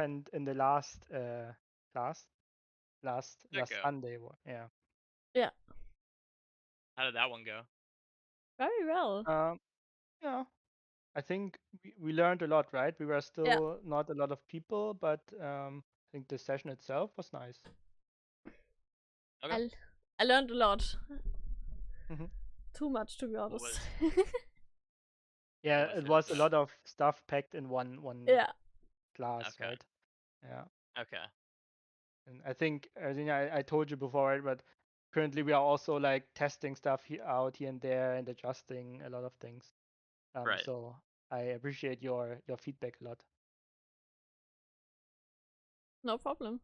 and in the last class, last How'd that go? Sunday. Yeah. Yeah, How did that one go? very well. Yeah. I think we learned a lot, right? We were Yeah, still not a lot of people, but I think the session itself was nice. Okay. I learned a lot. Hmm. Too much, to be What honest. was Yeah, what was it really was a good? lot of stuff packed in one Yeah, class, Okay. right? Yeah. Okay. And I think I told you before, right? But currently we are also like testing stuff out here and there and adjusting a lot of things. Right. So I appreciate your feedback a lot. no problem.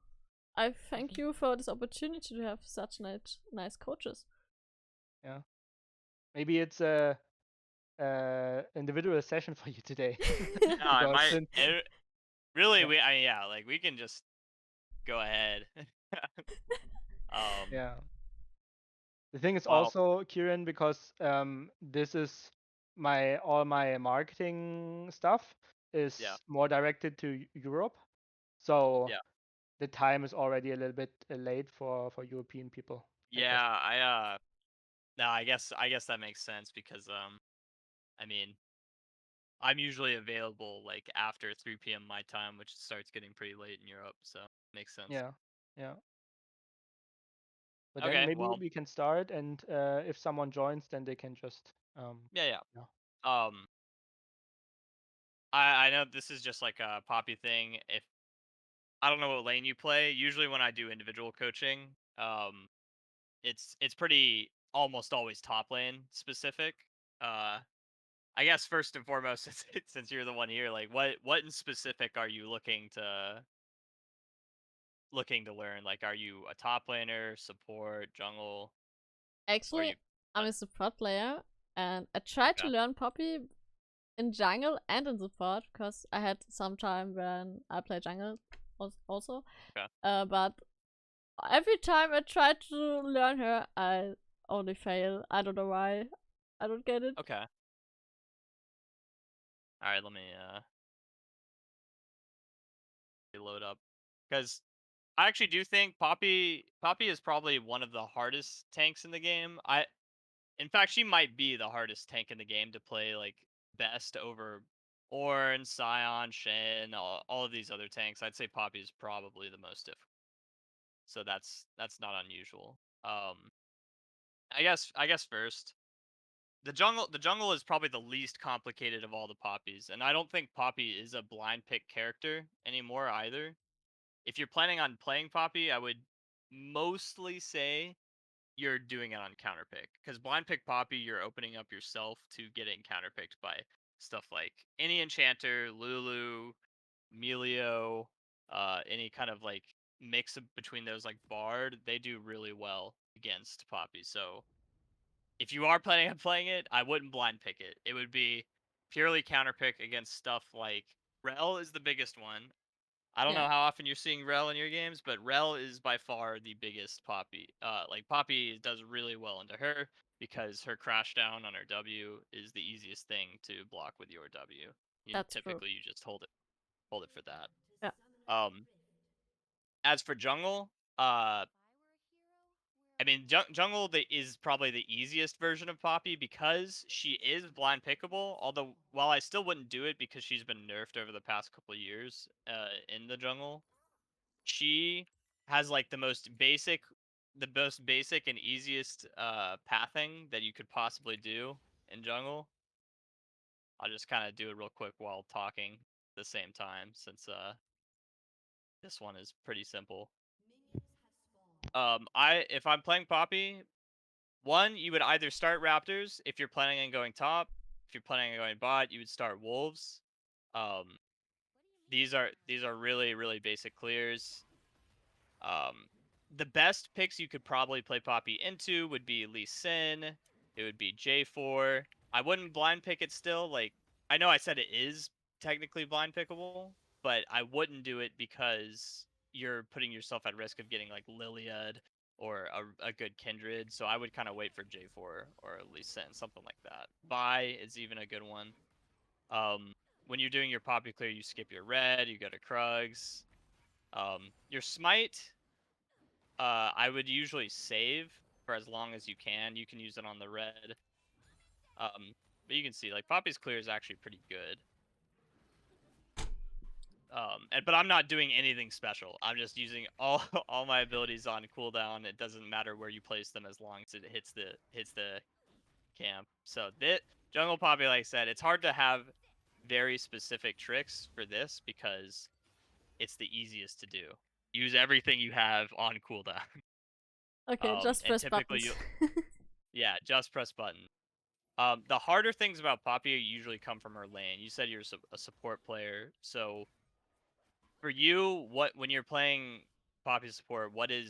I thank Mhm. you for this opportunity to have such nice coaches. Yeah. Maybe it's a individual session for you today. No, it Because might. since Really, yeah, yeah, like we can just go ahead. um. yeah. The thing is Well. also, Kieran, because this is all my marketing stuff Yeah. is more directed to Europe. So Yeah. the time is already a little bit late for European people, I guess. Yeah. No, I guess that makes sense because I mean, I'm usually available like after 3 p.m. my time, which starts getting pretty late in Europe, so makes sense. Yeah, yeah. But then Okay. maybe Well. we can start, and if someone joins, then they can just Yeah. Yeah. yeah. I know this is just like a Poppy thing. If I don't know what lane you play, usually when I do individual coaching, it's pretty almost always top lane specific. Uh, I guess first and foremost, since you're the one here, like what in specific are you looking to learn? Like, are you a top laner, support, jungle, or are Actually, you? I'm What? a support player, and I tried to Okay. learn Poppy in jungle and in support because I had some time when I play jungle also. Okay. But every time I try to learn her, I only fail. I don't know why. I don't get it. Okay. All right. Let me load up because I actually do think Poppy is probably one of the hardest tanks in the game. In fact, she might be the hardest tank in the game to play like best over Ornn, Scion, Shen, all of these other tanks. I'd say Poppy is probably the most difficult. So that's not unusual. I guess first, the jungle is probably the least complicated of all the Poppies, and I don't think Poppy is a blind pick character anymore either. If you're planning on playing Poppy, I would mostly say you're doing it on counterpick because blind pick Poppy, you're opening up yourself to getting counterpicked by stuff like any enchanter, Lulu, Melio, any kind of like between those like Bard. They do really well against Poppy. So if you are planning on playing it, I wouldn't blind pick it. It would be purely counterpick against stuff like Rel is the biggest one. I don't Yeah, know how often you're seeing Rel in your games, but Rel is by far the biggest Poppy. Like Poppy does really well into her because her crash down on her W is the easiest thing to block with your W. that's true. Typically you just hold it for that. Yeah, Um, as for jungle, I mean jungle is probably the easiest version of Poppy because she is blind pickable. Although while I still wouldn't do it because she's been nerfed over the past couple of years in the jungle, she has like the most basic and easiest pathing that you could possibly do in jungle. I'll just kind of do it real quick while talking at the same time since this one is pretty simple. If I'm playing Poppy, one, you would either start Raptors if you're planning on going top. If you're planning on going bot, you would start Wolves. Um, these are really really basic clears. Um, the best picks you could probably play Poppy into would be Lee Sin. It would be J4. I wouldn't blind pick it still. Like, I know I said it is technically blind pickable, but I wouldn't do it because you're putting yourself at risk of getting like Liliad or a good Kindred. So I would kind of wait for J4 or Lee Sin, something like that. Vi is even a good one. Um, when you're doing your poppy clear, you skip your red, you go to Krugs. Your smite, I would usually save for as long as you can. You can use it on the red. But you can see like Poppy's clear is actually pretty good. But I'm not doing anything special. I'm just using all my abilities on cooldown. It doesn't matter where you place them as long as it hits the camp. So this jungle Poppy, like I said, it's hard to have very specific tricks for this because it's the easiest to do. Use everything you have on cooldown. Okay, just And press typically buttons. yeah, just press button. The harder things about Poppy usually come from her lane. You said you're a support player, so for you, when you're playing Poppy support, what in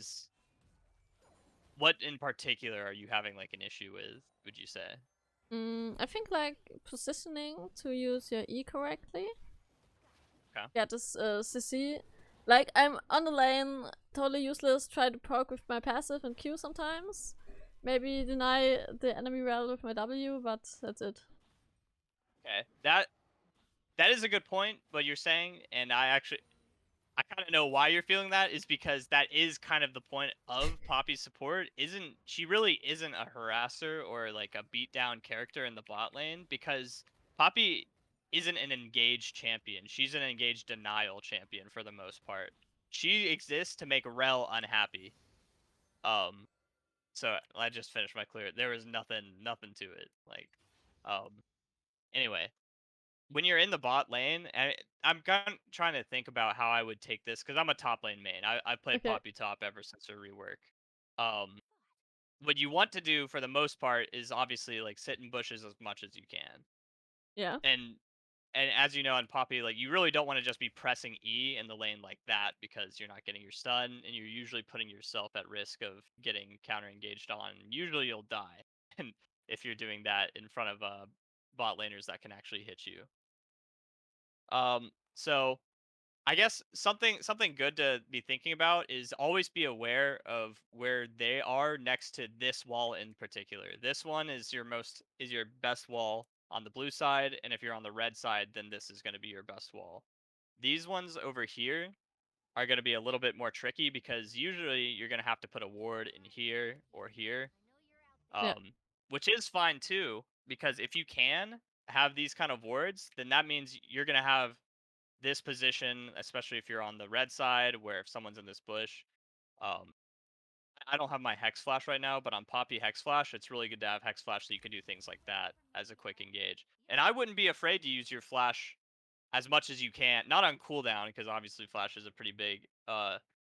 particular are you having like an issue with? Would you say? I think like positioning to use your E correctly. Okay. Yeah, this CC. Like I'm on the lane, totally useless. Try to poke with my passive and Q sometimes. Maybe deny the enemy well with my W, but that's it. Okay. That is a good point. What you're saying, and I kind of know why you're feeling that is because that is kind of the point of Poppy's support. She really isn't a harasser or like a beatdown character in the bot lane because Poppy isn't an engaged champion. She's an engaged denial champion for the most part. She exists to make Rel unhappy. Um, so I just finished my clear. There was nothing to it. Like, um, anyway, when you're in the bot lane, and I'm kind of trying to think about how I would take this because I'm a top lane main. I played Okay. Poppy top ever since her rework. Um, what you want to do for the most part is obviously like sit in bushes as much as you can, Yeah. and as you know on Poppy, like you really don't want to just be pressing E in the lane like that because you're not getting your stun, and you're usually putting yourself at risk of getting counter engaged on. Usually you'll die, and if you're doing that in front of bot laners that can actually hit you. So I guess something good to be thinking about is always be aware of where they are next to this wall in particular. This one is your best wall on the blue side, and if you're on the red side, then this is going to be your best wall. These ones over here are going to be a little bit more tricky because usually you're going to have to put a ward in here or here, Yeah. which is fine too because if you can have these kind of wards, then that means you're going to have this position, especially if you're on the red side, where if someone's in this bush, um, I don't have my Hex Flash right now, but on Poppy Hex Flash, it's really good to have Hex Flash so you can do things like that as a quick engage. And I wouldn't be afraid to use your Flash as much as you can, not on cooldown, because obviously Flash is a pretty big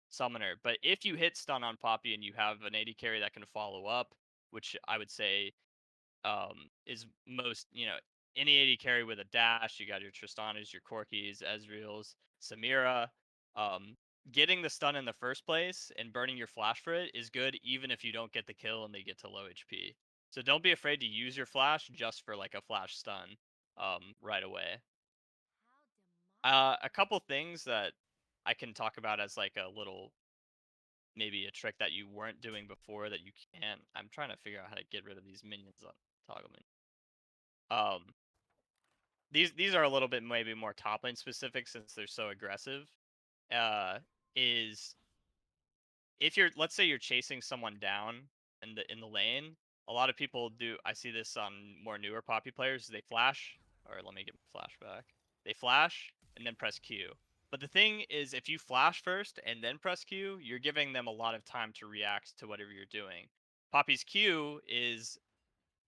summoner. But if you hit stun on Poppy and you have an AD carry that can follow up, which I would say is most, any AD carry with a dash. You got your Tristanas, your Corkis, Ezreals, Samira. Um, Getting the stun in the first place and burning your flash for it is good, even if you don't get the kill and they get to low HP. So don't be afraid to use your flash just for like a flash stun right away. A couple things that I can talk about as like a little maybe a trick that you weren't doing before that you can. I'm trying to figure out how to get rid of these minions on toggle menu. Um, these are a little bit maybe more top lane specific since they're so aggressive. Uh, is if you're, let's say you're chasing someone down in the lane, a lot of people do. I see this on more newer Poppy players. They flash, or let me get my flash back. They flash and then press Q. But the thing is, if you flash first and then press Q, you're giving them a lot of time to react to whatever you're doing. Poppy's Q is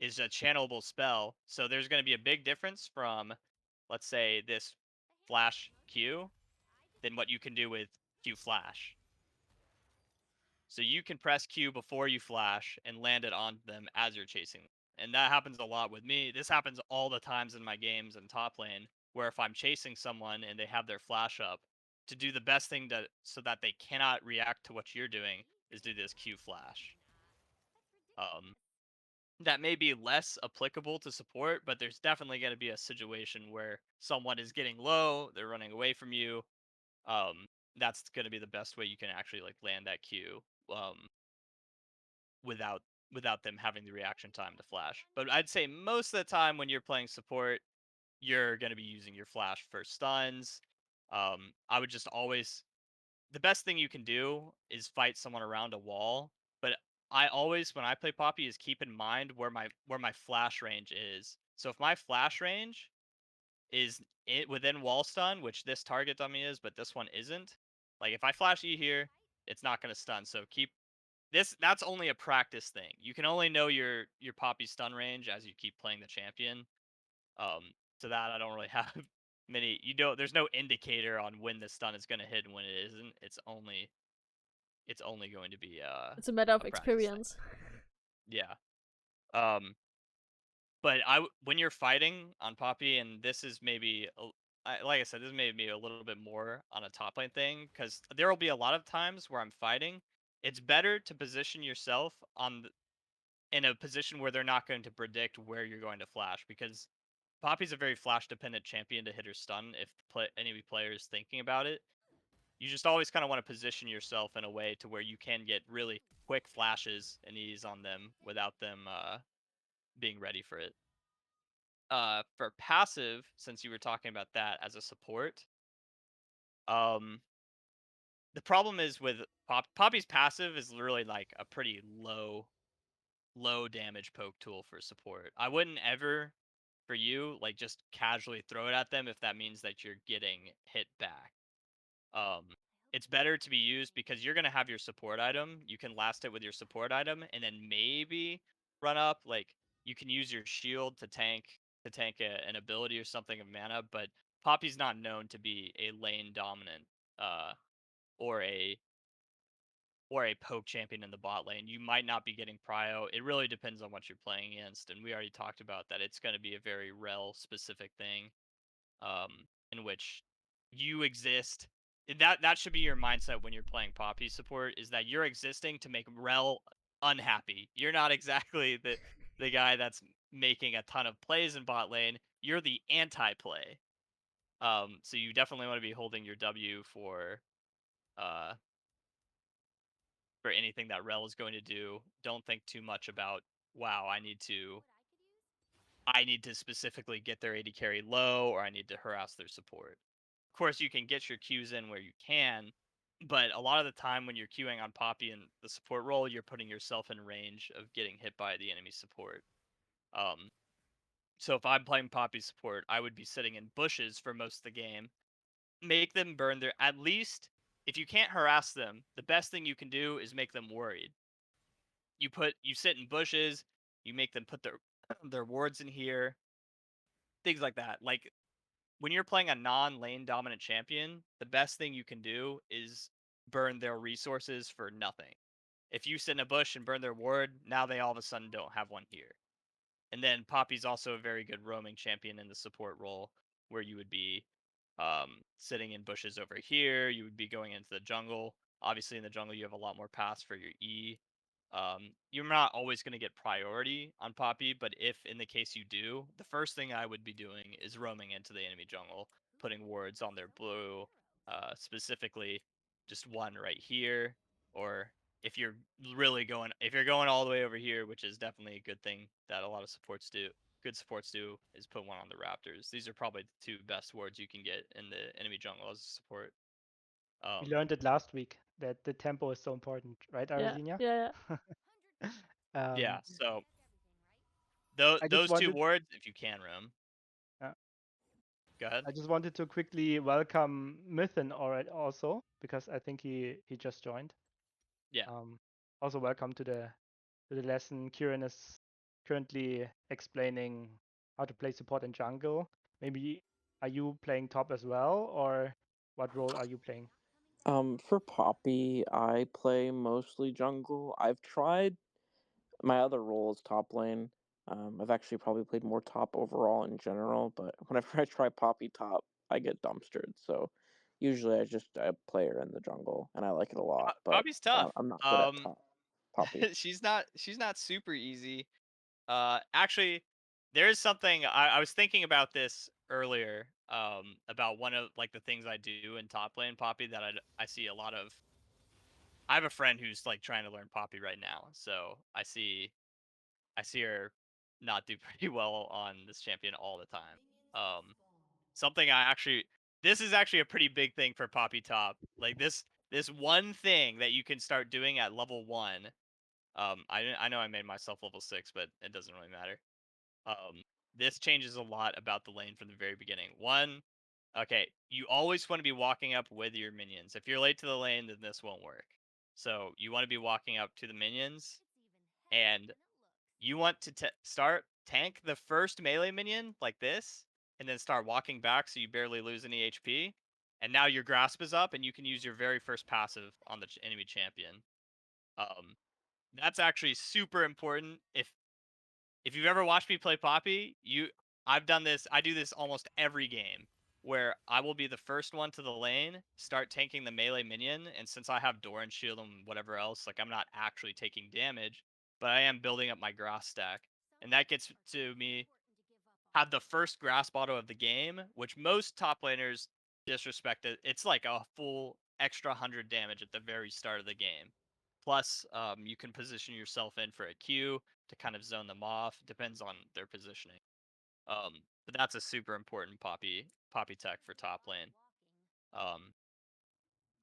a channelable spell. So there's going to be a big difference from, let's say, this flash Q than what you can do with Q flash. So you can press Q before you flash and land it on them as you're chasing. And that happens a lot with me. This happens all the times in my games in top lane, where if I'm chasing someone and they have their flash up, to do the best thing so that they cannot react to what you're doing is do this Q flash. Um, that may be less applicable to support, but there's definitely going to be a situation where someone is getting low, they're running away from you. Um, that's going to be the best way you can actually like land that Q without them having the reaction time to flash. But I'd say most of the time when you're playing support, you're going to be using your flash for stuns. I would just always, the best thing you can do is fight someone around a wall. But I always, when I play Poppy, is keep in mind where my flash range is. So if my flash range is within wall stun, which this target dummy is, but this one isn't. Like if I flash E here, it's not going to stun. So keep this. That's only a practice thing. You can only know your Poppy stun range as you keep playing the champion. To that I don't really have many. You don't. There's no indicator on when the stun is going to hit and when it isn't. It's only going to be It's a matter of a practice thing. experience. Yeah. Um, but when you're fighting on Poppy, and this is maybe like I said, this may be a little bit more on a top lane thing because there will be a lot of times where I'm fighting. It's better to position yourself in a position where they're not going to predict where you're going to flash because Poppy's a very flash dependent champion to hit her stun if any player is thinking about it. You just always kind of want to position yourself in a way to where you can get really quick flashes and ease on them without them being ready for it. For passive, since you were talking about that as a support, um, the problem is with Poppy's passive is literally like a pretty low damage poke tool for support. I wouldn't ever, for you, like just casually throw it at them if that means that you're getting hit back. Um, it's better to be used because you're gonna have your support item. You can last it with your support item, and then maybe run up. Like you can use your shield to tank an ability or something of mana. But Poppy's not known to be a lane dominant uh, or a poke champion in the bot lane. You might not be getting prio. It really depends on what you're playing against, and we already talked about that. It's going to be a very rel specific thing, in which you exist. That should be your mindset when you're playing Poppy support. Is that you're existing to make rel unhappy. You're not exactly the guy that's making a ton of plays in bot lane. You're the anti-play. So you definitely want to be holding your W uh for anything that rel is going to do. Don't think too much about, wow, I need to specifically get their AD carry low, or I need to harass their support. Of course, you can get your Qs in where you can, but a lot of the time when you're queuing on Poppy in the support role, you're putting yourself in range of getting hit by the enemy support. Um, so if I'm playing Poppy support, I would be sitting in bushes for most of the game. Make them burn their, at least if you can't harass them, the best thing you can do is make them worried. You sit in bushes, you make them put their their wards in here, things like that. Like when you're playing a non-lane dominant champion, the best thing you can do is burn their resources for nothing. If you sit in a bush and burn their ward, now they all of a sudden don't have one here. And then Poppy's also a very good roaming champion in the support role, where you would be sitting in bushes over here. You would be going into the jungle. Obviously, in the jungle, you have a lot more paths for your E. You're not always going to get priority on Poppy, but if in the case you do, the first thing I would be doing is roaming into the enemy jungle, putting wards on their blue, specifically just one right here, or if you're if you're going all the way over here, which is definitely a good thing that a lot of good supports do, is put one on the Raptors. These are probably the two best wards you can get in the enemy jungle as a support. We Um, learned it last week that the tempo is so important, right, Yeah, Arzinia? yeah, yeah. yeah, um, so I just those two wanted, wards, if you can roam, uh, go ahead. I just wanted to quickly welcome Mythen already also because I think he just joined. Yeah. Um, Also welcome to the lesson. Kieran is currently explaining how to play support in jungle. Maybe are you playing top as well, or what role are you playing? For Poppy, I play mostly jungle. I've tried my other role is top lane. I've actually probably played more top overall in general, but whenever I try Poppy top, I get dumpstered. So usually I just play her in the jungle, and I like it a lot. But Poppy's tough. I'm not good at top Poppy. She's not super easy. Actually, there is something I was thinking about this earlier. About one of like the things I do in top lane Poppy that I see a lot of. I have a friend who's like trying to learn Poppy right now, so I see her not do pretty well on this champion all the time. Something this is actually a pretty big thing for Poppy Top. Like this one thing that you can start doing at level 1. I know I made myself level 6, but it doesn't really matter. This changes a lot about the lane from the very beginning. One, okay, you always want to be walking up with your minions. If you're late to the lane, then this won't work. So you want to be walking up to the minions, and you want to tank the first melee minion like this, and then start walking back so you barely lose any HP. And now your grasp is up, and you can use your very first passive on the enemy champion. That's actually super important. If you've ever watched me play Poppy, I do this almost every game, where I will be the first one to the lane, start tanking the melee minion, and since I have Doran shield and whatever else, like I'm not actually taking damage, but I am building up my grass stack. And that gets to me have the first grasp auto of the game, which most top laners disrespect it. It's like a full extra 100 damage at the very start of the game. Plus, you can position yourself in for a Q to kind of zone them off. Depends on their positioning. But that's a super important poppy tech for top lane.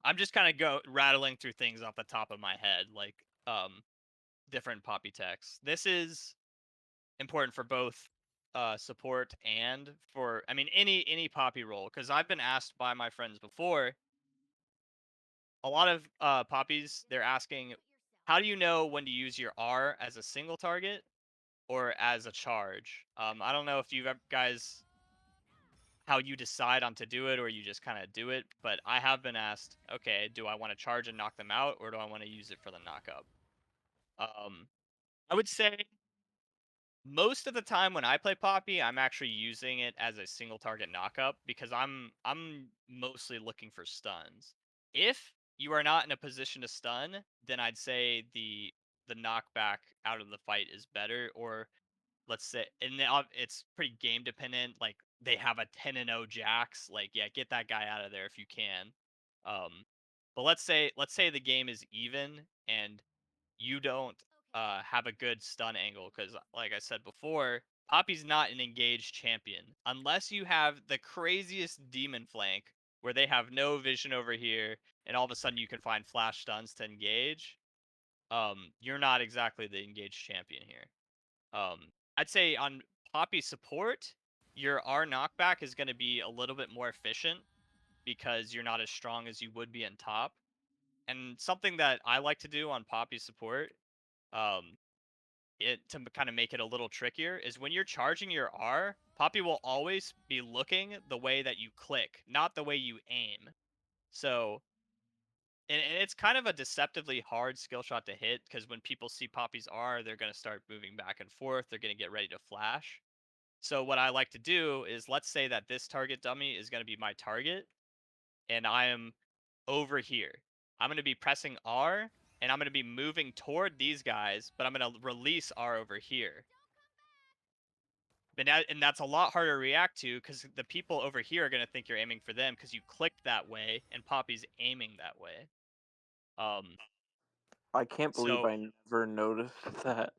I'm just kind of rattling through things off the top of my head, like different poppy techs. This is important for both support and for any poppy role, because I've been asked by my friends before. A lot of poppies, they're asking, how do you know when to use your R as a single target or as a charge? I don't know if you guys how you decide on to do it, or you just kind of do it, but I have been asked, okay, do I want to charge and knock them out, or do I want to use it for the knockup? I would say most of the time when I play Poppy, I'm actually using it as a single target knockup, because I'm mostly looking for stuns. If you are not in a position to stun, then I'd say the knockback out of the fight is better. Or let's say, and it's pretty game dependent. Like they have a 10-0 Jax, like yeah, get that guy out of there if you can. But let's say the game is even and you don't have a good stun angle, because like I said before, Poppy's not an engaged champion unless you have the craziest demon flank where they have no vision over here and all of a sudden you can find flash stuns to engage. You're not exactly the engaged champion here. I'd say on Poppy support, your R knockback is going to be a little bit more efficient because you're not as strong as you would be in top. And something that I like to do on Poppy support, um, to kind of make it a little trickier, is when you're charging your R, Poppy will always be looking the way that you click, not the way you aim. So, and it's kind of a deceptively hard skill shot to hit, because when people see Poppy's R, they're going to start moving back and forth. They're going to get ready to flash. So what I like to do is, let's say that this target dummy is going to be my target, and I am over here. I'm going to be pressing R, and I'm going to be moving toward these guys, but I'm going to release R over here. And that's a lot harder to react to, because the people over here are going to think you're aiming for them because you clicked that way, and Poppy's aiming that way. I can't believe So I never noticed that.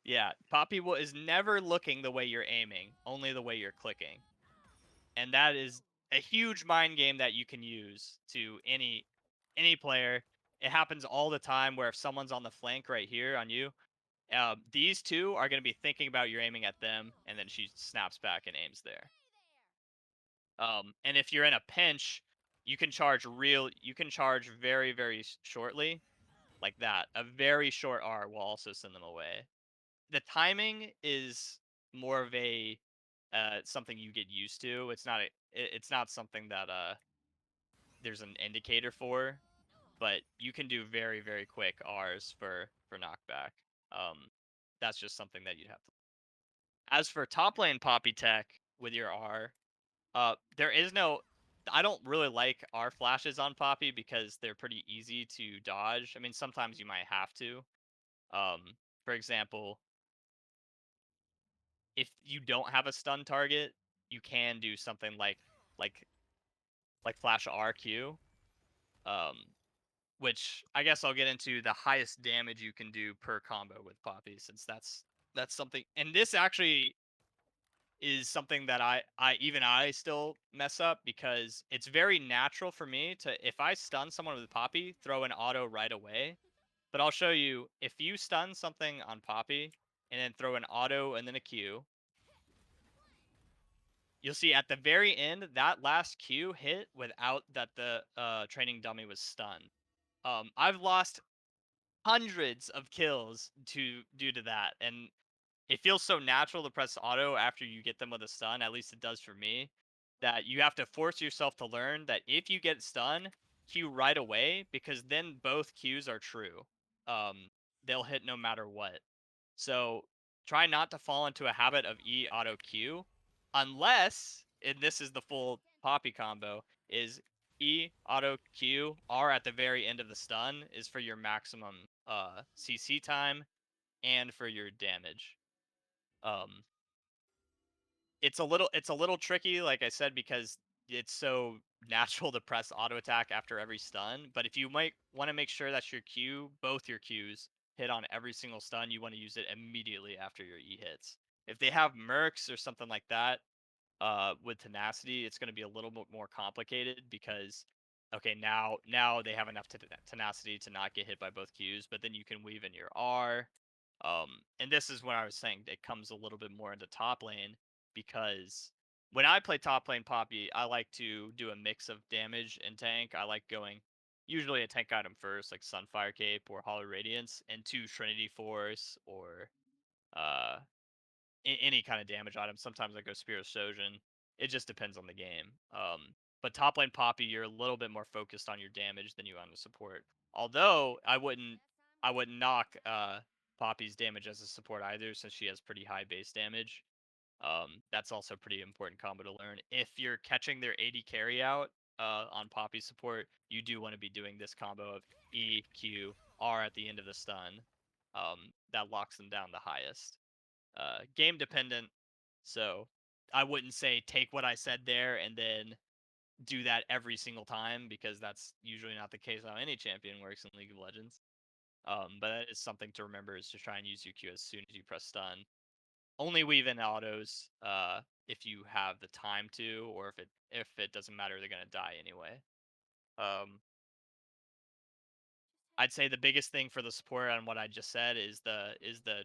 yeah, Poppy is never looking the way you're aiming, only the way you're clicking. And that is a huge mind game that you can use to any player. It happens all the time where if someone's on the flank right here on you, these two are going to be thinking about you aiming at them, and then she snaps back and aims there. And if you're in a pinch, you can charge very, very shortly, like that. A very short R will also send them away. The timing is more of a something you get used to. It's not something that there's an indicator for, but you can do very, very quick R's for knockback. That's just something that you'd have to. As for top lane Poppy tech with your R, there is no. I don't really like R flashes on Poppy because they're pretty easy to dodge. I mean, sometimes you might have to. For example, if you don't have a stun target, you can do something like flash RQ, um, which I guess I'll get into the highest damage you can do per combo with Poppy, since that's something. And this actually, is something that I still mess up because it's very natural for me to, if I stun someone with Poppy, throw an auto right away. But I'll show you, if you stun something on Poppy and then throw an auto and then a Q, you'll see at the very end that last Q hit without that the training dummy was stunned. I've lost hundreds of kills due to that, and it feels so natural to press auto after you get them with a stun, at least it does for me, that you have to force yourself to learn that if you get stun, Q right away, because then both Qs are true. They'll hit no matter what. So try not to fall into a habit of E auto Q, unless, and this is the full Poppy combo, is E auto Q R at the very end of the stun is for your maximum CC time and for your damage. Um, it's a little tricky, like I said, because it's so natural to press auto attack after every stun. But if you might want to make sure that your Q, both your Qs, hit on every single stun, you want to use it immediately after your E hits. If they have mercs or something like that, with tenacity, it's going to be a little bit more complicated because, okay, now they have enough tenacity to not get hit by both Qs, but then you can weave in your R. And this is when I was saying it comes a little bit more into top lane, because when I play top lane Poppy, I like to do a mix of damage and tank. I like going usually a tank item first, like Sunfire Cape or Hollow Radiance, and two Trinity Force or uh any kind of damage item. Sometimes I go Spear of Sojin. It just depends on the game. But top lane Poppy, you're a little bit more focused on your damage than you on the support. Although I wouldn't knock Poppy's damage as a support either, since she has pretty high base damage. That's also a pretty important combo to learn. If you're catching their AD carry out on Poppy support, you do want to be doing this combo of E, Q, R at the end of the stun. That locks them down the highest. Game dependent, so I wouldn't say take what I said there and then do that every single time, because that's usually not the case how any champion works in League of Legends. But that is something to remember, is to try and use your Q as soon as you press stun. Only weave in autos if you have the time to, or if it doesn't matter, they're gonna die anyway. Um, I'd say the biggest thing for the support on what I just said is the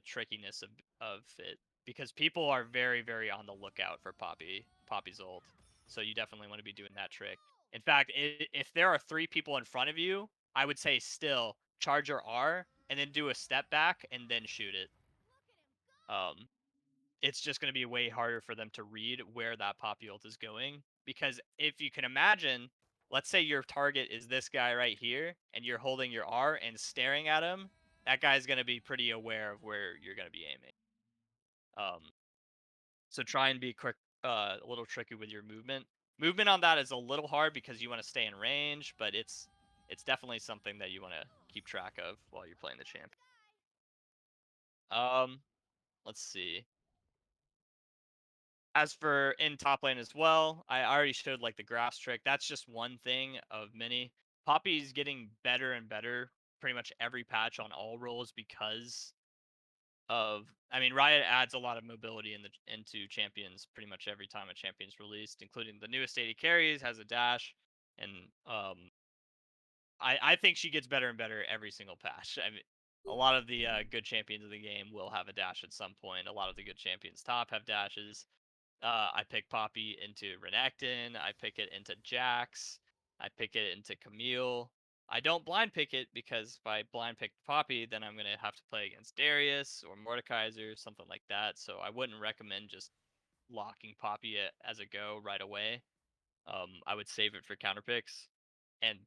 trickiness of it, because people are very, very on the lookout for Poppy's ult. So you definitely want to be doing that trick. In fact, if there are 3 people in front of you, I would say still charge your R and then do a step back and then shoot it. Um, it's just going to be way harder for them to read where that Poppy ult is going, because if you can imagine, let's say your target is this guy right here and you're holding your R and staring at him, that guy's going to be pretty aware of where you're going to be aiming. So try and be quick, a little tricky with your movement. Movement on that is a little hard because you want to stay in range, but it's definitely something that you want to keep track of while you're playing the champ. Let's see. As for in top lane as well, I already showed like the grass trick. That's just one thing of many. Poppy's getting better and better pretty much every patch on all roles because of, I mean, Riot adds a lot of mobility into champions pretty much every time a champion's released, including the newest AD carries has a dash, and I think she gets better and better every single patch. I mean, a lot of the good champions of the game will have a dash at some point. A lot of the good champions top have dashes. I pick Poppy into Renekton. I pick it into Jax. I pick it into Camille. I don't blind pick it, because if I blind pick Poppy, then I'm going to have to play against Darius or Mordekaiser, something like that. So I wouldn't recommend just locking Poppy as a go right away. I would save it for counter picks. And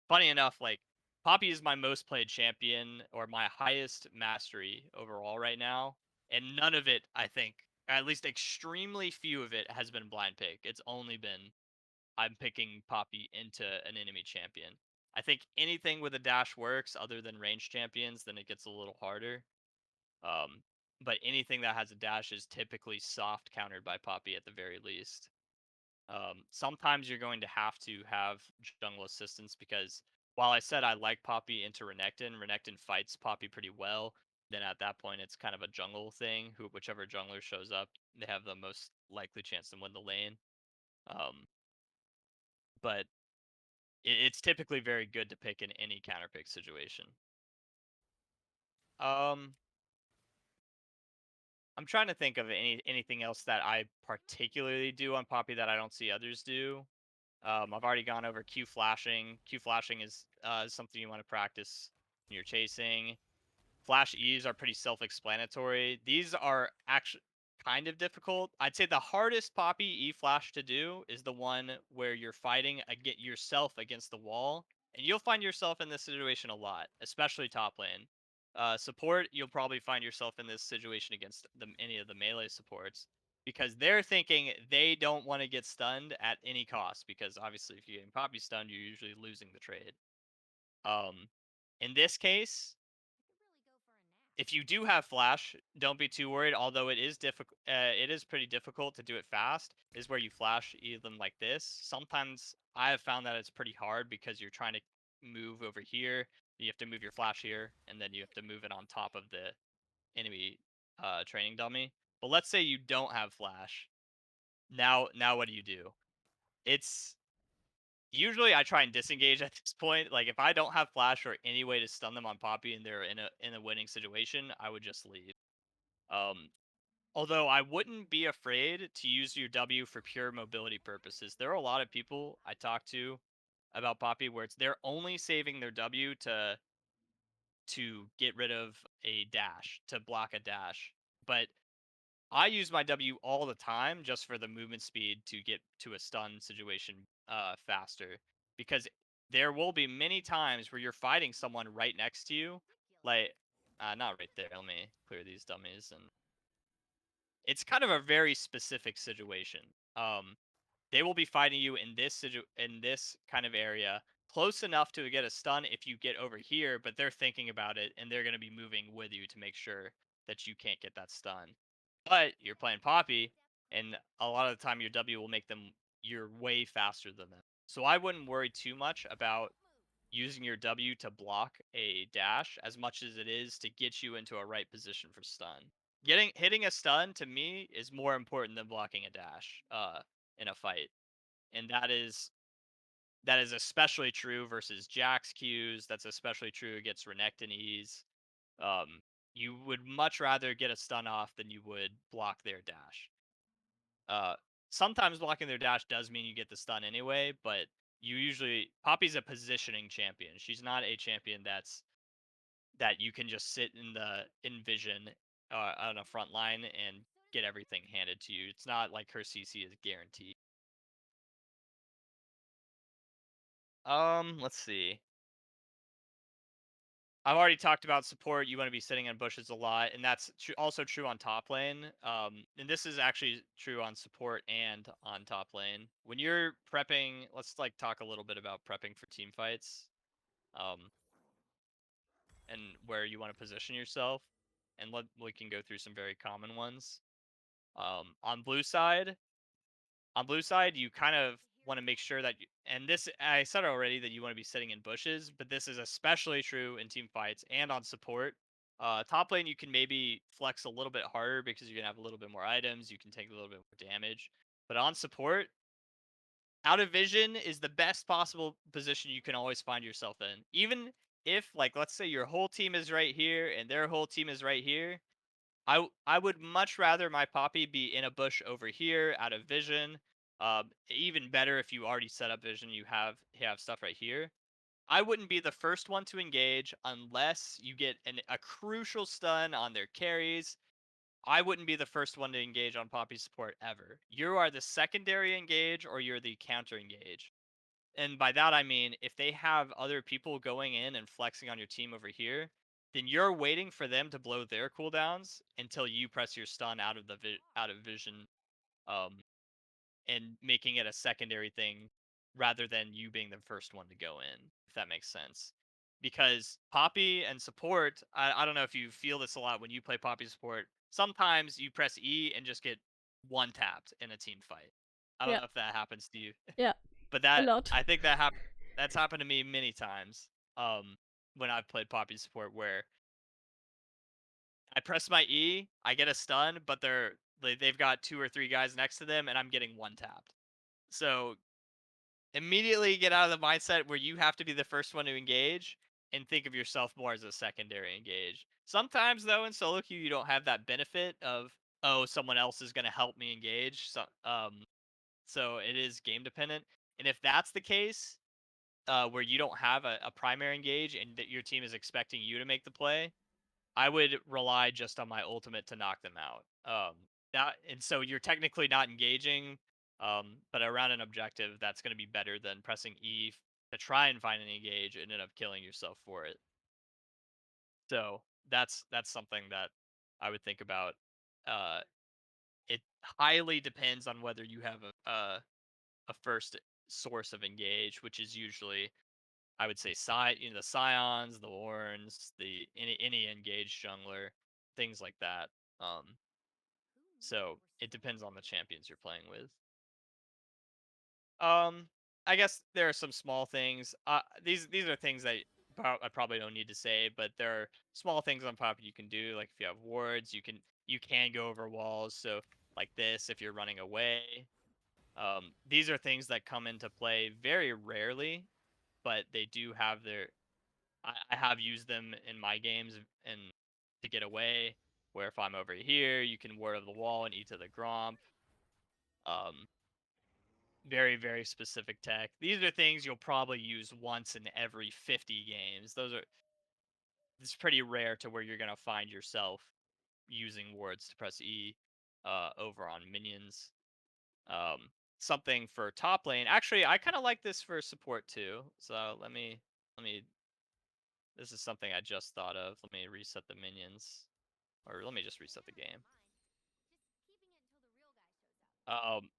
funny enough, like, Poppy is my most played champion, or my highest mastery overall right now, and none of it, I think, at least extremely few of it, has been blind pick. It's only been I'm picking Poppy into an enemy champion. I think anything with a dash works other than range champions, then it gets a little harder. Um, but anything that has a dash is typically soft countered by Poppy at the very least. Sometimes you're going to have jungle assistance, because while I said I like Poppy into Renekton, Renekton fights Poppy pretty well. then at that point it's kind of a jungle thing. Whichever jungler shows up, they have the most likely chance to win the lane. But it's typically very good to pick in any counterpick situation. I'm trying to think of anything else that I particularly do on Poppy that I don't see others do. I've already gone over Q flashing. Q flashing is something you want to practice when you're chasing. Flash E's are pretty self-explanatory. These are actually kind of difficult. I'd say the hardest Poppy E flash to do is the one where you're fighting yourself against the wall, and you'll find yourself in this situation a lot, especially top lane. Support, you'll probably find yourself in this situation against any of the melee supports, because they're thinking they don't want to get stunned at any cost, because obviously if you're getting Poppy stunned, you're usually losing the trade. In this case, if you do have flash, don't be too worried. Although it is difficult, it is pretty difficult to do it fast. Is where you flash them like this. Sometimes I have found that it's pretty hard because you're trying to move over here. You have to move your flash here, and then you have to move it on top of the enemy training dummy. But let's say you don't have flash. Now what do? It's usually I try and disengage at this point. Like if I don't have flash or any way to stun them on Poppy and they're in a winning situation, I would just leave. Although I wouldn't be afraid to use your W for pure mobility purposes. There are a lot of people I talk to about Poppy where they're only saving their W to get rid of a dash, to block a dash. But I use my W all the time just for the movement speed to get to a stun situation faster, because there will be many times where you're fighting someone right next to you, like not right there. Let me clear these dummies, and it's kind of a very specific situation. They will be fighting you in this kind of area, close enough to get a stun if you get over here, but they're thinking about it and they're going to be moving with you to make sure that you can't get that stun. But you're playing Poppy, and a lot of the time your W will make them you're way faster than them. So I wouldn't worry too much about using your W to block a dash as much as it is to get you into a right position for stun. Hitting a stun to me is more important than blocking a dash in a fight. And that is especially true versus Jax Qs. That's especially true against Renekton Es. You would much rather get a stun off than you would block their dash. Sometimes blocking their dash does mean you get the stun anyway, but Poppy's a positioning champion. She's not a champion that you can just sit in vision on a front line and get everything handed to you. It's not like her CC is guaranteed. Let's see. I've already talked about support. You want to be sitting in bushes a lot, and that's also true on top lane. And this is actually true on support and on top lane. When you're prepping, let's like talk a little bit about prepping for team fights, and where you want to position yourself, and we can go through some very common ones. On blue side, you kind of want to make sure that and this I said already that you want to be sitting in bushes, but this is especially true in team fights and on support. Top lane you can maybe flex a little bit harder because you're gonna have a little bit more items, you can take a little bit more damage. But on support, out of vision is the best possible position you can always find yourself in. Even if, like, let's say your whole team is right here and their whole team is right here, I would much rather my Poppy be in a bush over here, out of vision. Even better if you already set up vision, you have stuff right here. I wouldn't be the first one to engage unless you get a crucial stun on their carries. I wouldn't be the first one to engage on Poppy support ever. You are the secondary engage or you're the counter engage. And by that I mean if they have other people going in and flexing on your team over here, then you're waiting for them to blow their cooldowns until you press your stun out of vision, um, and making it a secondary thing rather than you being the first one to go in, if that makes sense. Because Poppy and support, I don't know if you feel this a lot when you play Poppy support. Sometimes you press E and just get one tapped in a team fight. I don't Yeah. know if that happens to you. Yeah, But a lot. I think that's happened to me many times. When I've played Poppy support, where I press my E, I get a stun, but they've got 2 or 3 guys next to them, and I'm getting one tapped. So immediately get out of the mindset where you have to be the first one to engage and think of yourself more as a secondary engage. Sometimes though in solo queue you don't have that benefit of, oh, someone else is going to help me engage. So it is game dependent. And if that's the case, where you don't have a primary engage and that your team is expecting you to make the play, I would rely just on my ultimate to knock them out. And so you're technically not engaging, but around an objective, that's going to be better than pressing E to try and find an engage and end up killing yourself for it. So that's something that I would think about. Uh, it highly depends on whether you have a first source of engage, which is usually, I would say, the scions, the warns, the any engaged jungler, things like that. So it depends on the champions you're playing with. Um, I guess there are some small things. These are things that I probably don't need to say, but there are small things on Pop you can do. Like if you have wards, you can go over walls. So like this, if you're running away. These are things that come into play very rarely, but they do have their. I have used them in my games and to get away. Where if I'm over here, you can ward of the wall and eat to the Gromp. Um, very, very specific tech. These are things you'll probably use once in every 50 games. It's pretty rare to where you're gonna find yourself using wards to press E over on minions. Um, Something for top lane. Actually, I kind of like this for support too. So let me. This is something I just thought of. Let me reset the minions, or let me just reset the game.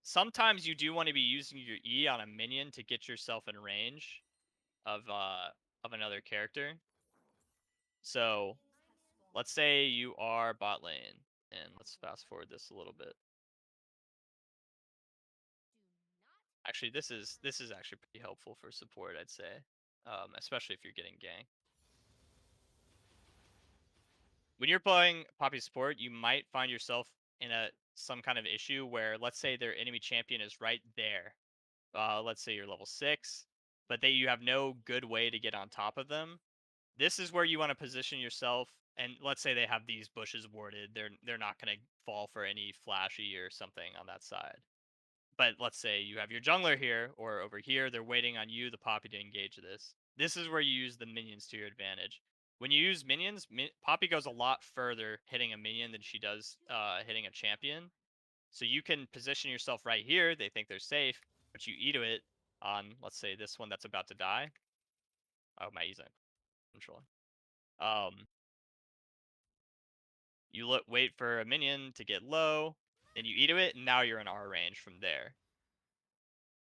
Sometimes you do want to be using your E on a minion to get yourself in range of another character. So let's say you are bot lane, and let's fast forward this a little bit. Actually, this is actually pretty helpful for support, I'd say, especially if you're getting ganked. When you're playing Poppy support, you might find yourself in some kind of issue where, let's say, their enemy champion is right there. Let's say you're level 6, but you have no good way to get on top of them. This is where you want to position yourself, and let's say they have these bushes warded. They're not going to fall for any flashy or something on that side. But let's say you have your jungler here or over here. They're waiting on you, the Poppy, to engage this. This is where you use the minions to your advantage. When you use minions, Poppy goes a lot further hitting a minion than she does hitting a champion. So you can position yourself right here. They think they're safe, but you E to it on, let's say, this one that's about to die. Oh, my E's not controlling. You wait for a minion to get low, then you E to it, and now you're in R range from there.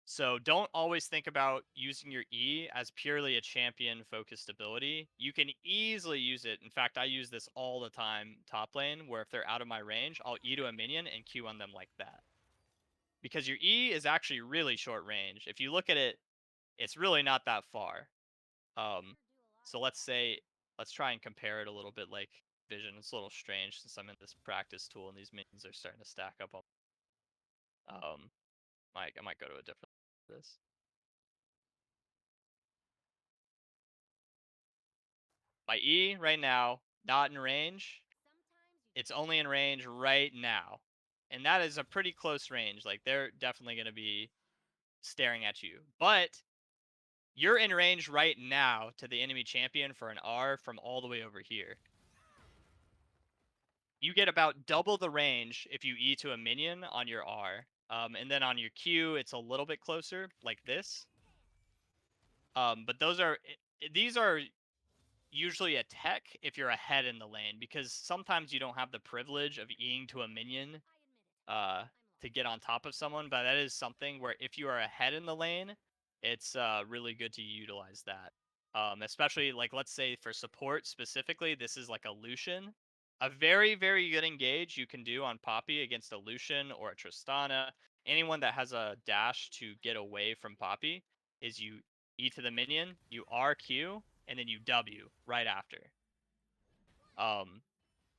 So don't always think about using your E as purely a champion focused ability. You can easily use it. In fact, I use this all the time top lane, where if they're out of my range, I'll E to a minion and Q on them like that. Because your E is actually really short range. If you look at it, it's really not that far. So let's try and compare it a little bit like Vision. It's a little strange since I'm in this practice tool and these minions are starting to stack up. Um, I might go to a different this. My E right now, not in range. It's only in range right now. And that is a pretty close range. Like, they're definitely going to be staring at you. But you're in range right now to the enemy champion for an R from all the way over here. You get about double the range if you E to a minion on your R. And then on your Q, it's a little bit closer, like this. But these are usually a tech if you're ahead in the lane, because sometimes you don't have the privilege of Eing to a minion to get on top of someone, but that is something where if you are ahead in the lane, it's really good to utilize that. Especially, like, let's say for support specifically, this is like a Lucian. A very, very good engage you can do on Poppy against a Lucian or a Tristana, anyone that has a dash to get away from Poppy, is you E to the minion, you RQ, and then you W right after.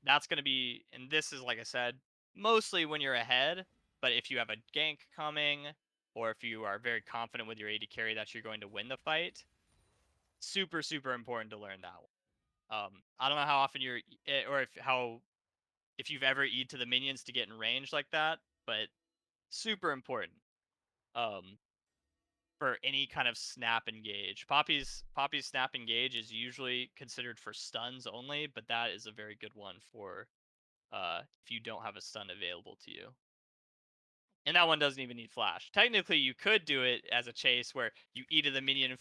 that's going to be, and this is, like I said, mostly when you're ahead, but if you have a gank coming, or if you are very confident with your AD carry that you're going to win the fight, super, super important to learn that one. I don't know how often you're, or if you've ever E'd to the minions to get in range like that, but super important. For any kind of snap engage. Poppy's snap engage is usually considered for stuns only, but that is a very good one for if you don't have a stun available to you. And that one doesn't even need flash. Technically, you could do it as a chase where you E to the minion,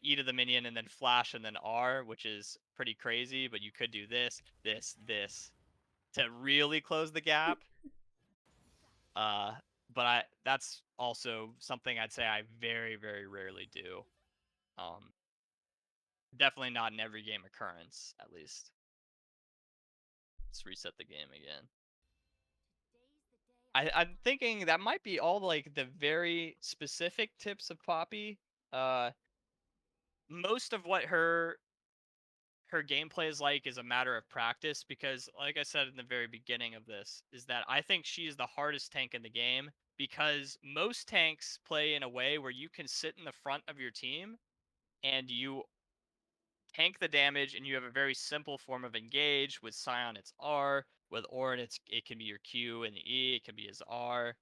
E to the minion, and then flash and then R, which is pretty crazy. But you could do this to really close the gap. But that's also something I'd say I very, very rarely do. Definitely not in every game occurrence, at least. Let's reset the game again. I'm thinking that might be all like the very specific tips of Poppy. Most of what her gameplay is like is a matter of practice because, like I said in the very beginning of this, is that I think she is the hardest tank in the game because most tanks play in a way where you can sit in the front of your team and you tank the damage, and you have a very simple form of engage. With Sion, it's R. With Orin, it can be your Q and E. It can be his R.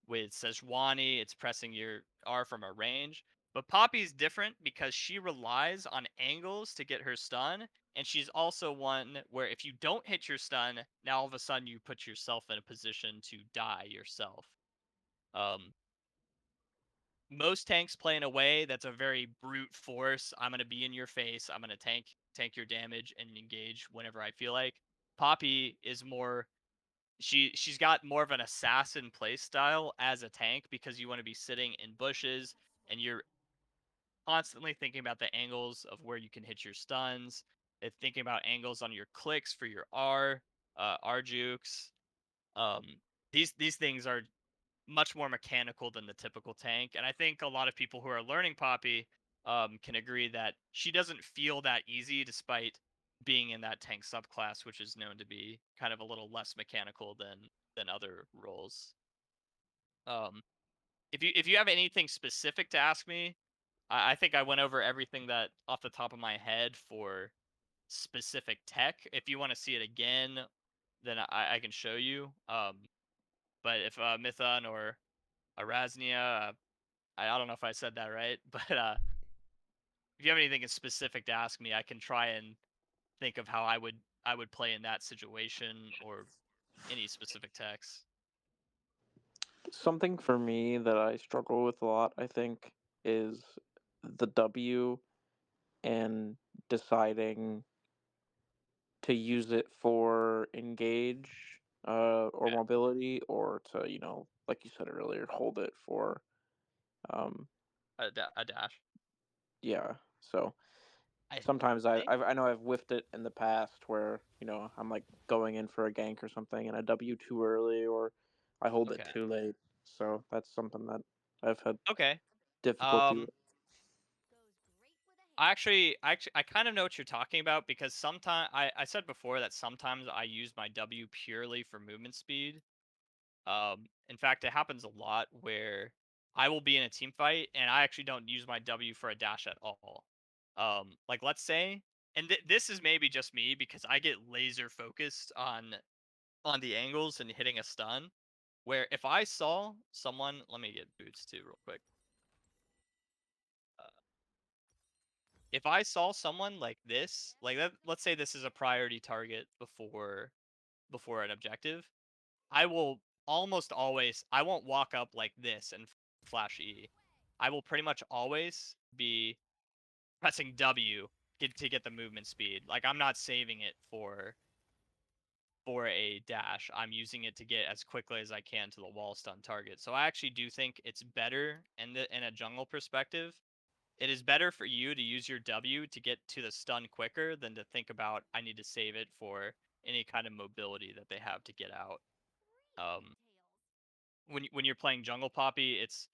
With Sejuani, it's pressing your R from a range. But Poppy's different because she relies on angles to get her stun, and she's also one where if you don't hit your stun, now all of a sudden you put yourself in a position to die yourself. Um, Most tanks play in a way that's a very brute force. I'm gonna be in your face. I'm gonna tank your damage and engage whenever I feel like. Poppy is more, she's got more of an assassin play style as a tank because you want to be sitting in bushes and you're constantly thinking about the angles of where you can hit your stuns. It's thinking about angles on your clicks for your R jukes. Um, these things are much more mechanical than the typical tank. And I think a lot of people who are learning Poppy can agree that she doesn't feel that easy despite being in that tank subclass, which is known to be kind of a little less mechanical than other roles. If you have anything specific to ask me, I think I went over everything that off the top of my head for specific tech. If you want to see it again, then I can show you. But if Mython or Arasnia, I don't know if I said that right, but if you have anything specific to ask me, I can try and think of how I would play in that situation or any specific text. Something for me that I struggle with a lot, I think, is the W and deciding to use it for engage or Okay. mobility, or to, like you said earlier, hold it for um A dash. yeah. So I sometimes think. I know I've whiffed it in the past where, I'm like going in for a gank or something and I W too early, or I hold it Okay. too late. So that's something that I've had Okay. difficulty Um, with. I kind of know what you're talking about because sometimes I said before that sometimes I use my W purely for movement speed. In fact, it happens a lot where I will be in a team fight and I actually don't use my W for a dash at all. Like let's say, and this is maybe just me because I get laser focused on the angles and hitting a stun. Where if I saw someone, let me get boots too real quick. Uh, if I saw someone like this, like let's say this is a priority target before an objective, I will almost always, I won't walk up like this and flash E. I will pretty much always be pressing W to get the movement speed. Like I'm not saving it for a dash. I'm using it to get as quickly as I can to the wall stun target. So I actually do think it's better in a jungle perspective. It is better for you to use your W to get to the stun quicker than to think about I need to save it for any kind of mobility that they have to get out. Um, when you're playing jungle Poppy, it's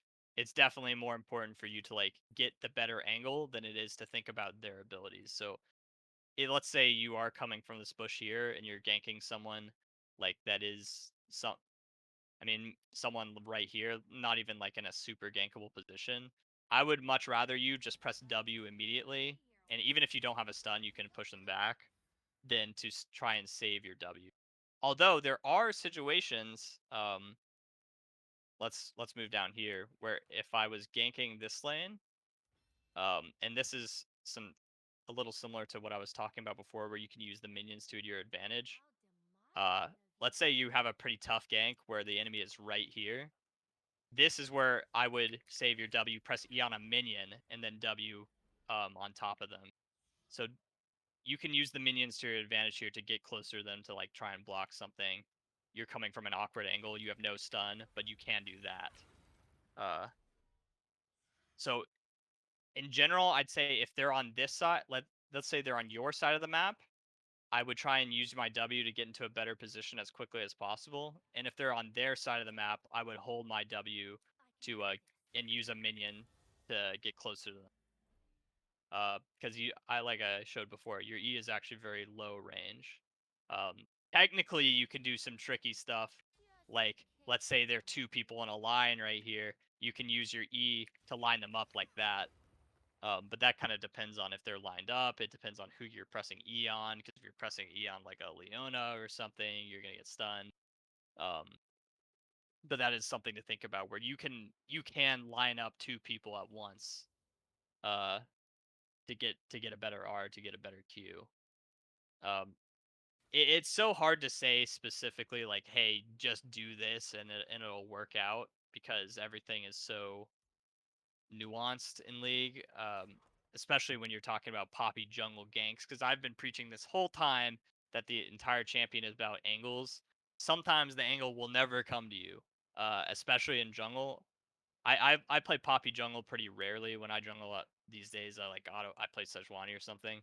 definitely more important for you to like get the better angle than it is to think about their abilities. So let's say you are coming from this bush here and you're ganking someone like that is someone right here, not even like in a super gankable position. I would much rather you just press W immediately, and even if you don't have a stun, you can push them back, than to try and save your W. Although there are situations, let's move down here, where if I was ganking this lane, and this is a little similar to what I was talking about before, where you can use the minions to your advantage. Let's say you have a pretty tough gank where the enemy is right here. This is where I would save your W, press E on a minion, and then W on top of them. So you can use the minions to your advantage here to get closer to them to like try and block something. You're coming from an awkward angle, you have no stun, but you can do that. So in general, I'd say if they're on this side, let's say they're on your side of the map, I would try and use my W to get into a better position as quickly as possible. And if they're on their side of the map, I would hold my W to and use a minion to get closer to them. Because like I showed before, your E is actually very low range. Technically, you can do some tricky stuff, like let's say there are two people in a line right here. You can use your E to line them up like that. But that kind of depends on if they're lined up. It depends on who you're pressing E on, because if you're pressing E on like a Leona or something, you're gonna get stunned. But that is something to think about, where you can line up two people at once, to get a better R, to get a better Q. It's so hard to say specifically like, hey, just do this and it'll work out, because everything is so nuanced in League, especially when you're talking about poppy jungle ganks. Because I've been preaching this whole time that the entire champion is about angles. Sometimes the angle will never come to you, especially in jungle. I play poppy jungle pretty rarely. When I jungle up these days, I play Sejuani or something.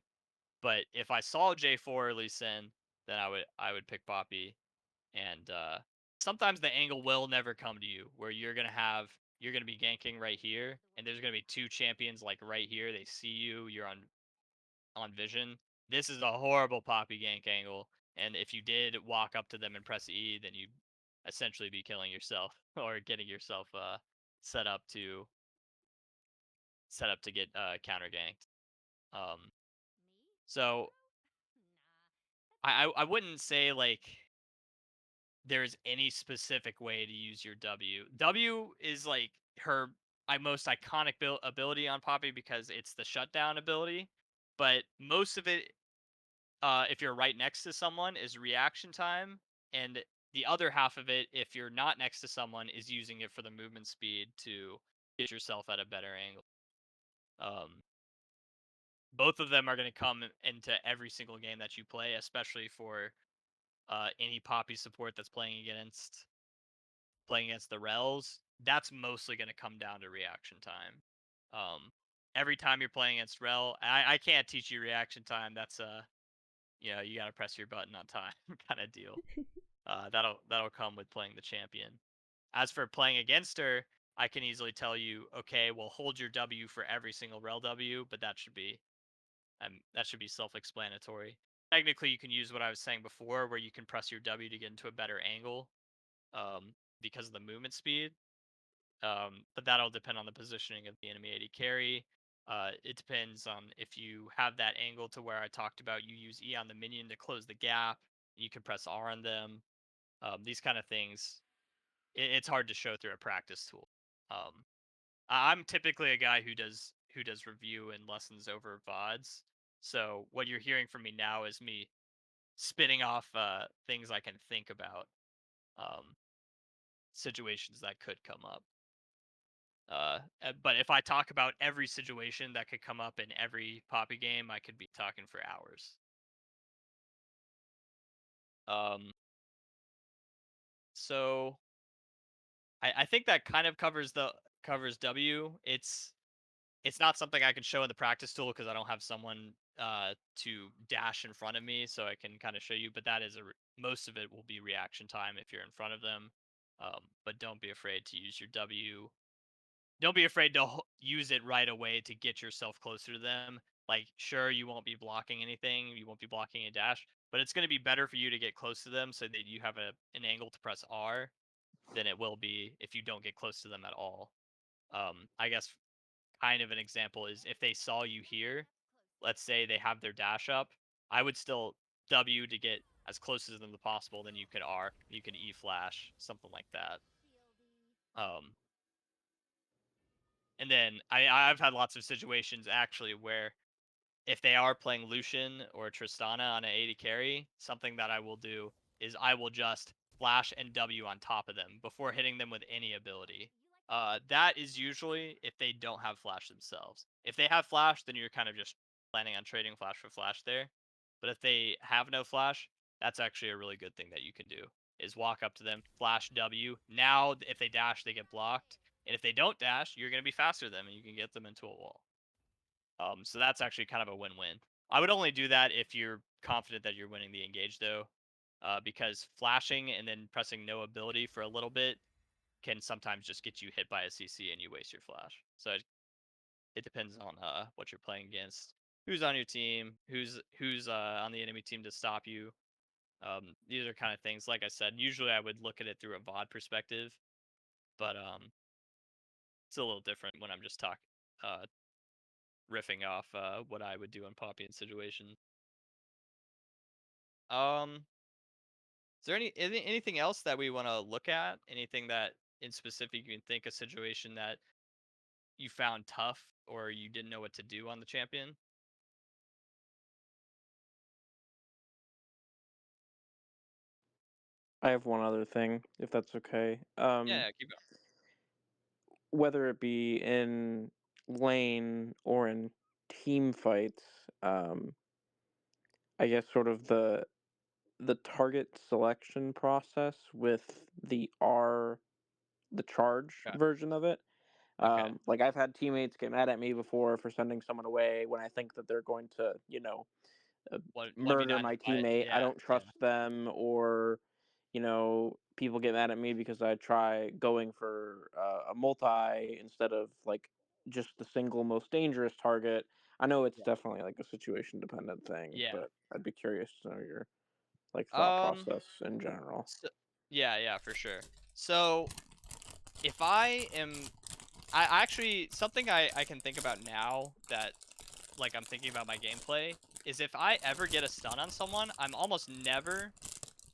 But if I saw J4 or Lee Sin, then I would pick poppy. And sometimes the angle will never come to you, where you're gonna be ganking right here, and there's gonna be two champions like right here. They see you. You're on vision. This is a horrible poppy gank angle, and if you did walk up to them and press E, then you'd essentially be killing yourself or getting yourself set up to get counter ganked. So I wouldn't say like there's any specific way to use your W. W is like her most iconic ability on Poppy, because it's the shutdown ability. But most of it, if you're right next to someone, is reaction time, and the other half of it, if you're not next to someone, is using it for the movement speed to get yourself at a better angle. Both of them are going to come into every single game that you play, especially for any Poppy support that's playing against the Rels. That's mostly going to come down to reaction time. Every time you're playing against Rel, I can't teach you reaction time. That's you got to press your button on time kind of deal. That'll come with playing the champion. As for playing against her, I can easily tell you, okay, well, hold your W for every single Rel W, but that should be self-explanatory. Technically, you can use what I was saying before, where you can press your W to get into a better angle, because of the movement speed. But that'll depend on the positioning of the enemy AD carry. It depends on if you have that angle to where I talked about, you use E on the minion to close the gap. You can press R on them. These kind of things, it's hard to show through a practice tool. I'm typically a guy who does review and lessons over VODs. So what you're hearing from me now is me spinning off things I can think about, situations that could come up. But if I talk about every situation that could come up in every Poppy game, I could be talking for hours. So I think that kind of covers W. It's not something I can show in the practice tool, because I don't have someone to dash in front of me, so I can kind of show you. But that is most of it will be reaction time if you're in front of them. But don't be afraid to use your W. Don't be afraid to use it right away to get yourself closer to them. Like, sure, you won't be blocking anything, you won't be blocking a dash, but it's going to be better for you to get close to them so that you have an angle to press R than it will be if you don't get close to them at all. I guess kind of an example is if they saw you here, let's say they have their dash up, I would still W to get as close to them as possible, then you could R, you can E flash, something like that. And then I've had lots of situations actually where if they are playing Lucian or Tristana on an AD carry, something that I will do is I will just flash and W on top of them before hitting them with any ability. That is usually if they don't have flash themselves. If they have flash, then you're kind of just planning on trading flash for flash there. But if they have no flash, that's actually a really good thing that you can do is walk up to them, flash W. Now, if they dash, they get blocked. And if they don't dash, you're going to be faster than them and you can get them into a wall. So that's actually kind of a win-win. I would only do that if you're confident that you're winning the engage, though, because flashing and then pressing no ability for a little bit can sometimes just get you hit by a CC and you waste your flash. So it depends on what you're playing against, who's on your team, who's on the enemy team to stop you. These are kind of things. Like I said, usually I would look at it through a VOD perspective, but it's a little different when I'm just riffing off what I would do on Poppy in situations. Is there anything else that we want to look at? Anything that in specific you can think a situation that you found tough or you didn't know what to do on the champion? I have one other thing, if that's okay. Yeah, keep going. Whether it be in lane or in team fights, I guess sort of the target selection process with the charge Okay. version of it. Okay. Like I've had teammates get mad at me before for sending someone away when I think that they're going to, uh, 1v9 murder the my fight. teammate. I Yeah. don't Yeah. trust them, or people get mad at me because I try going for a multi instead of like just the single most dangerous target. I know it's Yeah. definitely like a situation dependent thing, Yeah. but I'd be curious to know your like thought Um. process in general. So, yeah, for sure. So if I am, I actually something I can think about now that like I'm thinking about my gameplay is if I ever get a stun on someone, I'm almost never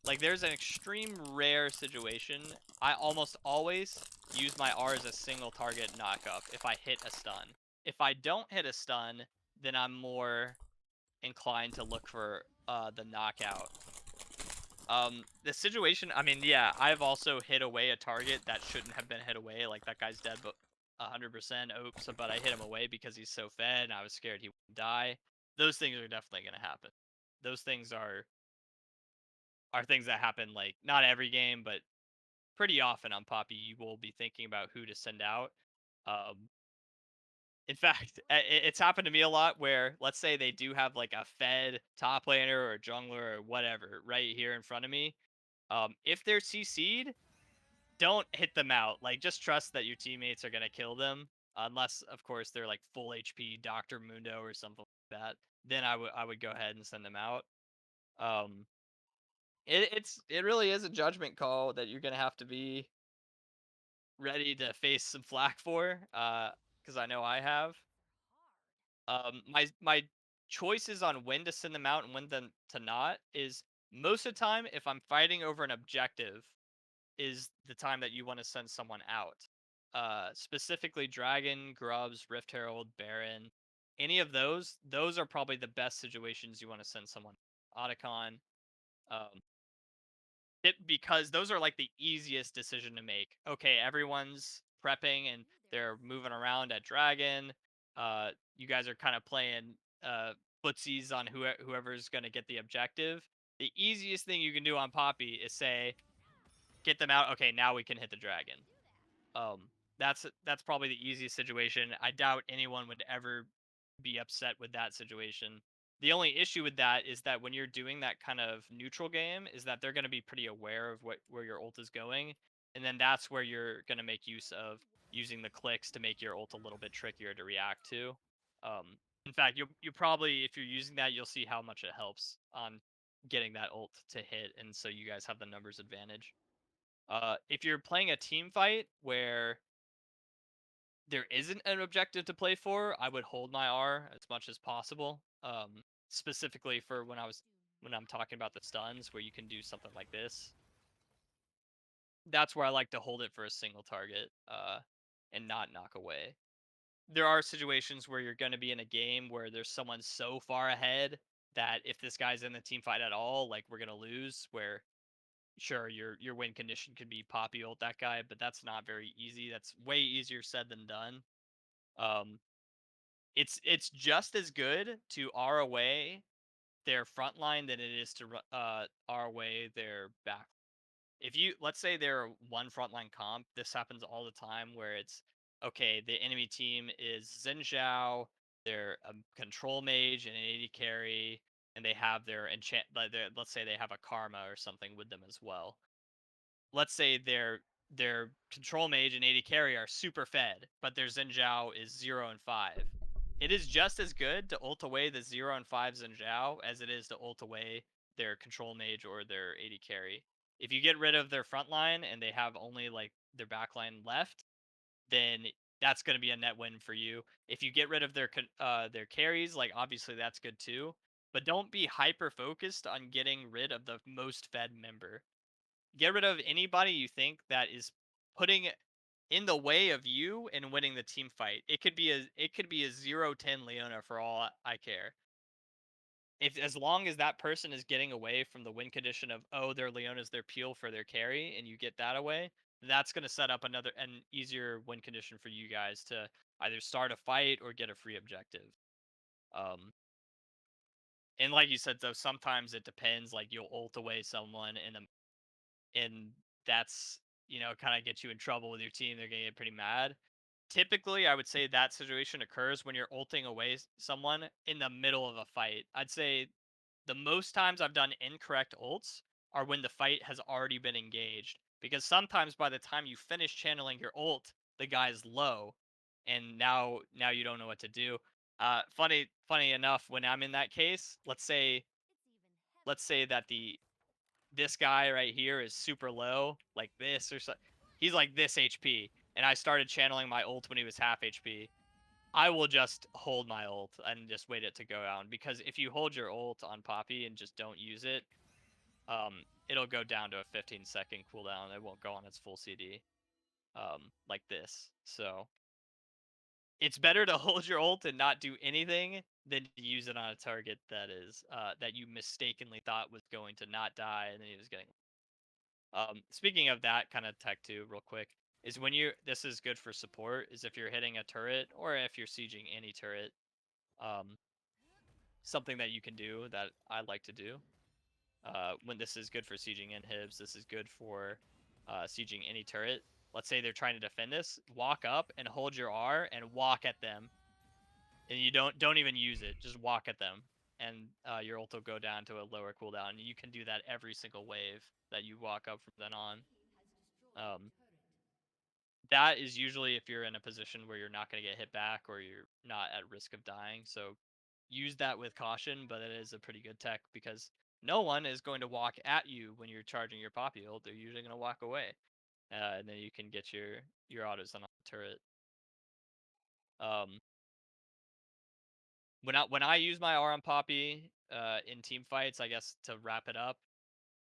like there's an extreme rare situation. I almost always use my R as a single target knockup if I hit a stun. If I don't hit a stun, then I'm more inclined to look for the knockout. The situation, I mean, yeah, I've also hit away a target that shouldn't have been hit away. Like that guy's dead, but 100%. Oops, but I hit him away because he's so fed, and I was scared he would die. Those things are definitely gonna happen. Those things are things that happen like not every game, but pretty often on Poppy. You will be thinking about who to send out. Um, in fact, it's happened to me a lot where let's say they do have like a fed top laner or jungler or whatever right here in front of me. If they're CC'd, don't hit them out. Like, just trust that your teammates are gonna kill them, unless, of course, they're like full HP, Doctor Mundo or something like that. Then I would go ahead and send them out. Um, it really is a judgment call that you're gonna have to be ready to face some flack for. Because I know I have. My choices on when to send them out and when to not is most of the time if I'm fighting over an objective is the time that you want to send someone out. Specifically Dragon, Grubs, Rift Herald, Baron, any of those are probably the best situations you want to send someone. Otacon, um, because those are like the easiest decision to make. Okay, everyone's prepping and they're moving around at Dragon. You guys are kind of playing footsies on whoever's going to get the objective. The easiest thing you can do on Poppy is say, get them out. Okay, now we can hit the dragon. Um, that's probably the easiest situation. I doubt anyone would ever be upset with that situation. The only issue with that is that when you're doing that kind of neutral game, is that they're going to be pretty aware of where your ult is going, and then that's where you're going to make use of using the clicks to make your ult a little bit trickier to react to. In fact, you probably, if you're using that, you'll see how much it helps on getting that ult to hit, and so you guys have the numbers advantage. If you're playing a team fight where there isn't an objective to play for, I would hold my R as much as possible. Specifically for when I'm talking about the stuns, where you can do something like this. That's where I like to hold it for a single target, and not knock away. There are situations where you're going to be in a game where there's someone so far ahead that if this guy's in the team fight at all, like, we're going to lose, where sure, your win condition could be poppy ult that guy, but that's not very easy. That's way easier said than done. Um, it's just as good to R away their front line than it is to R away their back. If you, let's say they're one frontline comp, this happens all the time where it's, okay, the enemy team is Xin Zhao, they're a control mage and an AD carry, and they have their enchant, let's say they have a karma or something with them as well. Let's say their control mage and AD carry are super fed, but their Xin Zhao is 0 and 5. It is just as good to ult away the 0 and 5 Xin Zhao as it is to ult away their control mage or their AD carry. If you get rid of their front line and they have only like their back line left, then that's going to be a net win for you. If you get rid of their carries, like, obviously that's good too, but don't be hyper focused on getting rid of the most fed member. Get rid of anybody you think that is putting in the way of you and winning the team fight. It could be a 0-10 Leona for all I care. If, as long as that person is getting away from the win condition of, oh, their Leona's their peel for their carry, and you get that away, that's going to set up an easier win condition for you guys to either start a fight or get a free objective. And like you said, though, sometimes it depends. Like, you'll ult away someone and that's, kind of get you in trouble with your team. They're gonna get pretty mad. Typically, I would say that situation occurs when you're ulting away someone in the middle of a fight. I'd say the most times I've done incorrect ults are when the fight has already been engaged, because sometimes by the time you finish channeling your ult, the guy's low, and now you don't know what to do. Funny enough, when I'm in that case, let's say that this guy right here is super low, like this, or so. He's like this HP, and I started channeling my ult when he was half HP. I will just hold my ult and just wait it to go down, because if you hold your ult on Poppy and just don't use it, it'll go down to a 15-second cooldown. It won't go on its full CD, like this. So it's better to hold your ult and not do anything than to use it on a target that you mistakenly thought was going to not die, and then he was getting. Speaking of that kind of tech too, real quick, is when this is good for support, is if you're hitting a turret or if you're sieging any turret. Something that you can do that I like to do, when this is good for sieging inhibs, this is good for sieging any turret. Let's say they're trying to defend this, walk up and hold your R and walk at them, and you don't even use it, just walk at them, and your ult will go down to a lower cooldown. You can do that every single wave that you walk up from then on. That is usually if you're in a position where you're not going to get hit back or you're not at risk of dying. So use that with caution, but it is a pretty good tech, because no one is going to walk at you when you're charging your poppy ult. They're usually going to walk away, and then you can get your autos on a turret. When I use my R on poppy in team fights, I guess to wrap it up,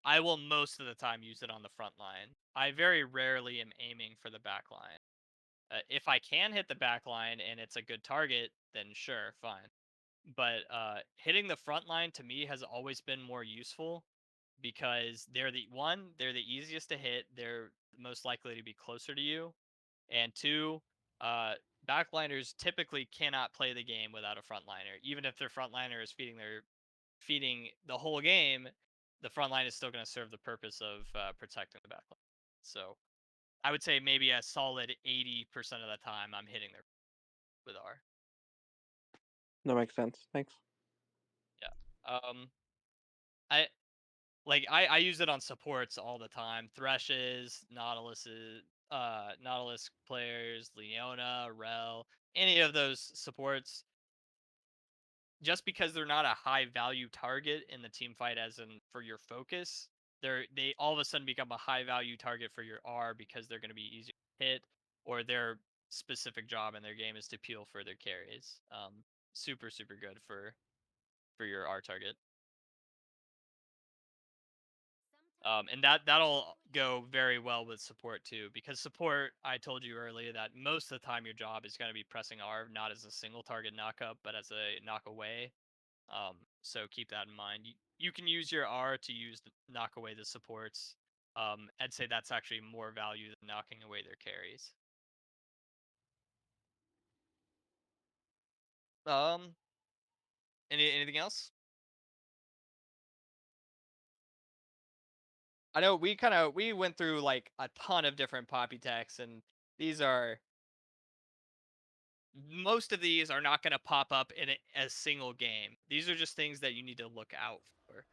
I will most of the time use it on the front line. I very rarely am aiming for the back line. If I can hit the back line and it's a good target, then sure, fine. But hitting the front line to me has always been more useful, because they're the easiest to hit. They're most likely to be closer to you, and two, uh, backliners typically cannot play the game without a frontliner. Even if their frontliner is feeding the whole game, the front line is still going to serve the purpose of protecting the backline. So I would say maybe a solid 80% of the time I'm hitting their with R. That makes sense. Thanks. Yeah. I use it on supports all the time. Threshes, Nautilus players, Leona, Rel, any of those supports. just because they're not a high value target in the team fight, as in for your focus, they all of a sudden become a high value target for your R because they're going to be easier to hit, or their specific job in their game is to peel for their carries. Super good for your R target. And that'll go very well with support too, because support, I told you earlier that most of the time your job is going to be pressing R, not as a single target knockup, but as a knock away. So keep that in mind. You can use your R to knock away the supports. I'd say that's actually more value than knocking away their carries. Anything else? I know we went through like a ton of different poppy techs, and these are most of these are not going to pop up in a single game. These are just things that you need to look out for.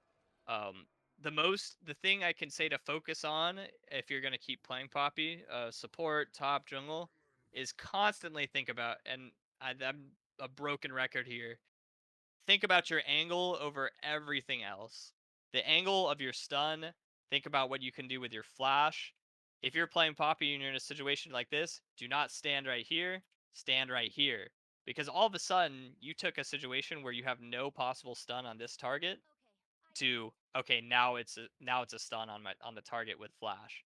Um, the thing I can say to focus on if you're going to keep playing Poppy, support, top, jungle, is constantly think about, and I'm a broken record here, think about your angle over everything else. The angle of your stun, think about what you can do with your flash. If you're playing Poppy and you're in a situation like this, do not stand right here, stand right here. Because all of a sudden, you took a situation where you have no possible stun on this target to, okay, now it's a stun on the target with flash.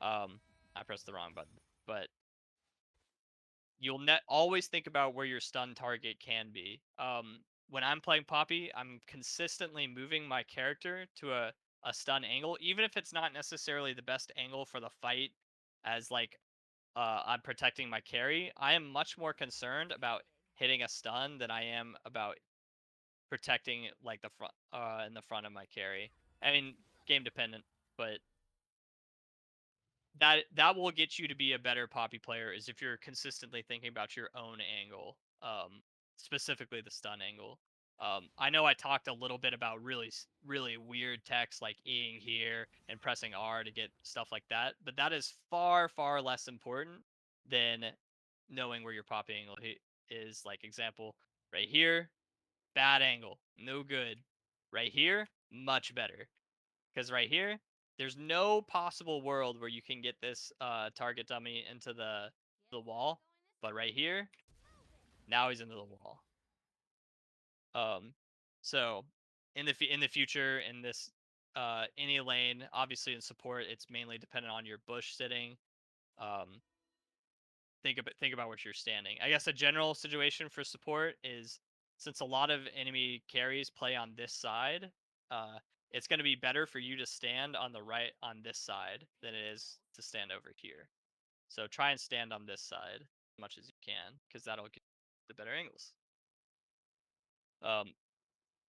I pressed the wrong button, but you'll always think about where your stun target can be. When I'm playing Poppy, I'm consistently moving my character to a stun angle, even if it's not necessarily the best angle for the fight, as like I'm protecting my carry. I am much more concerned about hitting a stun than I am about protecting like the front in the front of my carry. I mean, game dependent, but that will get you to be a better Poppy player is if you're consistently thinking about your own angle, specifically the stun angle. I know I talked a little bit about really weird techs like Eing here and pressing R to get stuff like that, but that is far less important than knowing where your Poppy angle is. Like example, right here, bad angle, no good. Right here, much better. Because right here, there's no possible world where you can get this target dummy into the wall. But right here, now he's into the wall. So in the future, in this any lane, obviously in support, it's mainly dependent on your bush sitting. Um, think about where you're standing. I guess a general situation for support is, since a lot of enemy carries play on this side, uh, it's going to be better for you to stand on the right on this side than it is to stand over here. So try and stand on this side as much as you can, because that'll get the better angles.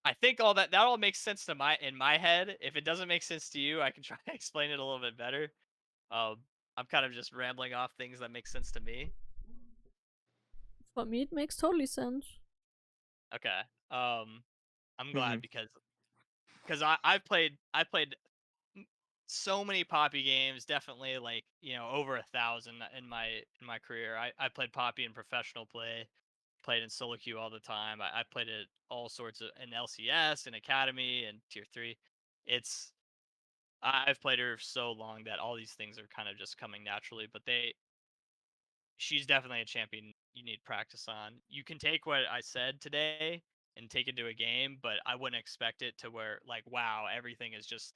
I think that all makes sense to in my head. If it doesn't make sense to you, I can try to explain it a little bit better. I'm kind of just rambling off things that make sense to me. For me, it makes totally sense. Okay. I'm glad because I played so many Poppy games, definitely like over 1,000 in my career. I played Poppy in professional play, played in solo queue all the time. I played it all sorts of in LCS, in academy, and tier 3. It's I've played her so long that all these things are kind of just coming naturally. But she's definitely a champion you need practice on. You can take what I said today and take it to a game, but I wouldn't expect it to where like, wow, everything is just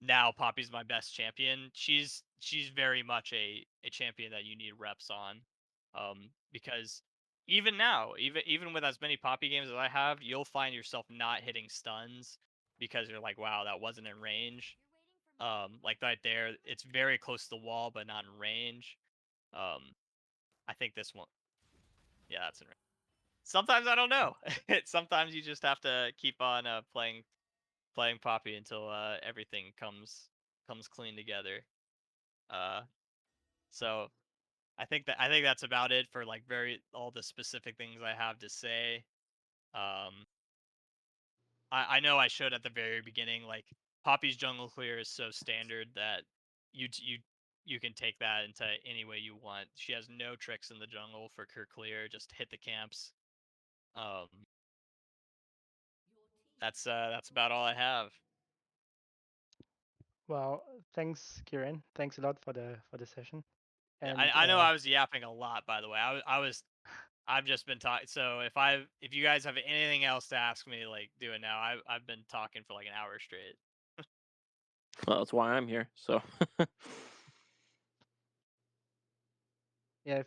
now Poppy's my best champion. She's very much a champion that you need reps on. Because even now, even with as many Poppy games as I have, you'll find yourself not hitting stuns because you're like, wow, that wasn't in range. Like right there, it's very close to the wall, but not in range. Um, I think this one, yeah, that's in range. Sometimes I don't know. Sometimes you just have to keep on playing Poppy until everything comes clean together. Uh, so I think that's about it for like all the specific things I have to say. Um, I know I showed at the very beginning like Poppy's jungle clear is so standard that you can take that into any way you want. She has no tricks in the jungle for her clear. Just hit the camps. That's about all I have. Well, thanks, Kieran. Thanks a lot for the session. Yeah, And I know I was yapping a lot, by the way. I've just been talking. So if you guys have anything else to ask me, like do it now. I've been talking for like an hour straight. Well, that's why I'm here. So. yeah,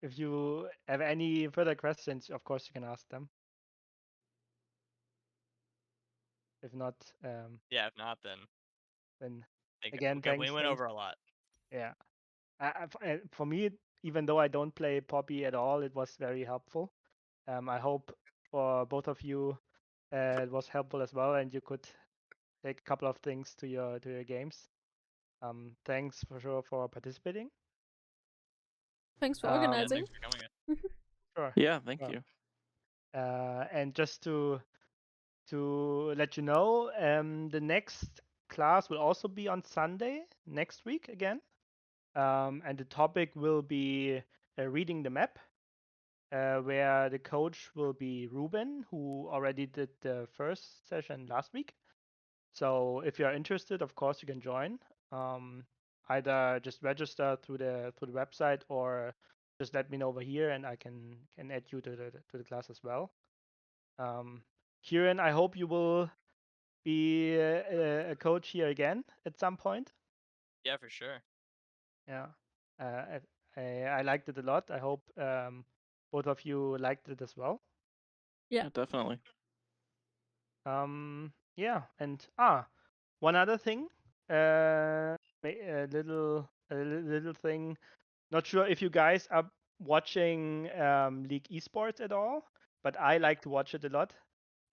if you have any further questions, of course you can ask them. If not, Yeah, if not, then again, we thanks. went over a lot. Yeah. For me, even though I don't play Poppy at all, it was very helpful. I hope for both of you it was helpful as well, and you could take a couple of things to your games. Thanks for sure for participating. Thanks for Yeah, organizing. thanks for coming. Sure. Yeah, thank you. And just to let you know, the next class will also be on Sunday next week again. And the topic will be reading the map, where the coach will be Ruben, who already did the first session last week. So if you are interested, of course you can join. Either just register through the website, or just let me know over here, and I can add you to the class as well. Kieran, I hope you will be a coach here again at some point. Yeah, for sure. Yeah, I liked it a lot. I hope both of you liked it as well. Yeah. Definitely. Yeah, and one other thing, a little thing. Not sure if you guys are watching League Esports at all, but I like to watch it a lot.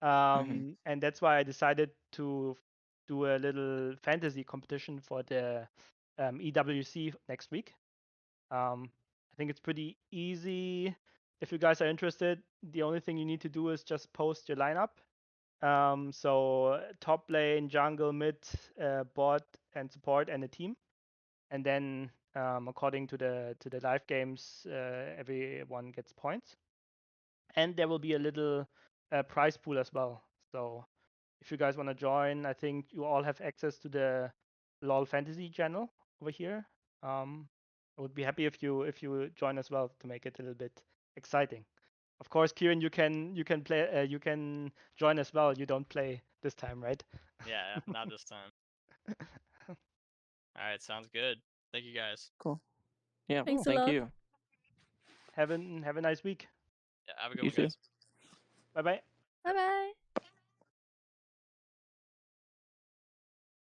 And that's why I decided to do a little fantasy competition for the EWC next week. I think it's pretty easy. If you guys are interested, the only thing you need to do is just post your lineup. So top lane, jungle, mid, bot, and support, and a team. And then according to the live games, everyone gets points. And there will be a little prize pool as well. So if you guys want to join, I think you all have access to the LoL Fantasy channel over here. I would be happy if you join as well to make it a little bit exciting. Of course, Kieran, you can play. You can join as well. You don't play this time, right? Yeah, not this time. All right, sounds good. Thank you guys. Cool. Yeah, Thanks a thank lot. you. Have a nice week. Yeah, have a good You one, too. guys. Bye bye. Bye bye.